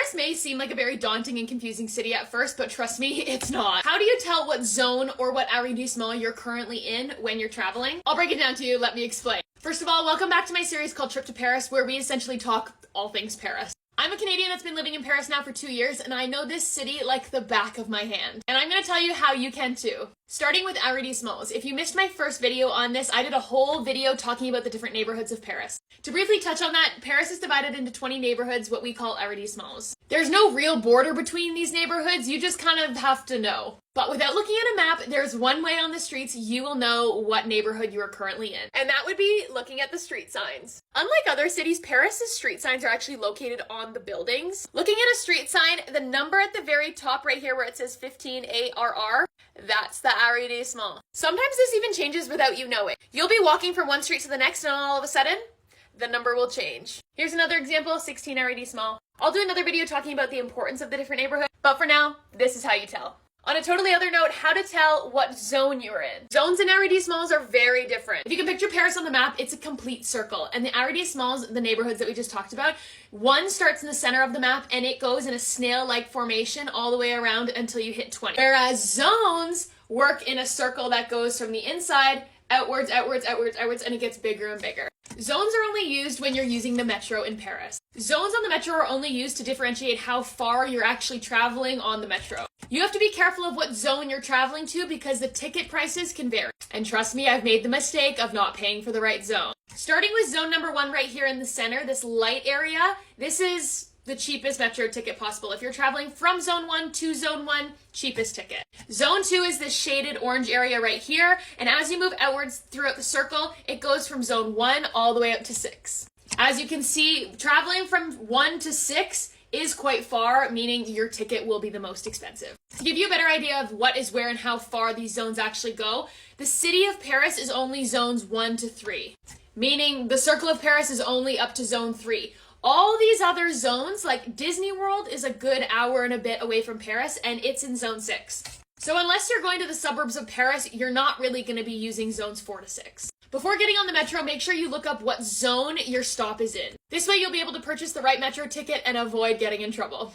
Paris may seem like a very daunting and confusing city at first, but trust me, it's not. How do you tell what zone or what arrondissement you're currently in when you're traveling? I'll break it down to you, let me explain. First of all, welcome back to my series called Trip to Paris, where we essentially talk all things Paris. I'm a Canadian that's been living in Paris now for 2 years, and I know this city like the back of my hand. And I'm gonna tell you how you can too. Starting with arrondissements. If you missed my first video on this, I did a whole video talking about the different neighborhoods of Paris. To briefly touch on that, Paris is divided into 20 neighborhoods, what we call arrondissements. There's no real border between these neighborhoods, you just kind of have to know. But without looking at a map, there's one way on the streets you will know what neighborhood you are currently in. And that would be looking at the street signs. Unlike other cities, Paris's street signs are actually located on the buildings. Looking at a street sign, the number at the very top right here where it says 15ARR, that's the arrondissement. Sometimes this even changes without you knowing. You'll be walking from one street to the next and all of a sudden, the number will change. Here's another example, 16 arrondissement. I'll do another video talking about the importance of the different neighborhoods, but for now, this is how you tell. On a totally other note, how to tell what zone you're in. Zones and arrondissements are very different. If you can picture Paris on the map, it's a complete circle. And the arrondissements, the neighborhoods that we just talked about, one starts in the center of the map and it goes in a snail-like formation all the way around until you hit 20. Whereas zones work in a circle that goes from the inside outwards, outwards, outwards, outwards, and it gets bigger and bigger. Zones are only used when you're using the metro in Paris. Zones on the metro are only used to differentiate how far you're actually traveling on the metro. You have to be careful of what zone you're traveling to because the ticket prices can vary. And trust me, I've made the mistake of not paying for the right zone. Starting with zone number 1 right here in the center, this light area, this is the cheapest metro ticket possible. If you're traveling from zone 1 to zone 1, cheapest ticket. Zone 2 is this shaded orange area right here, and as you move outwards throughout the circle, it goes from zone 1 all the way up to 6. As you can see, traveling from 1 to 6 is quite far, meaning your ticket will be the most expensive. To give you a better idea of what is where and how far these zones actually go, the city of Paris is only zones 1 to 3, meaning the circle of Paris is only up to zone 3. All these other zones, like Disney World, is a good hour and a bit away from Paris, and it's in zone 6. So unless you're going to the suburbs of Paris, you're not really going to be using zones 4 to 6. Before getting on the metro, make sure you look up what zone your stop is in. This way you'll be able to purchase the right metro ticket and avoid getting in trouble.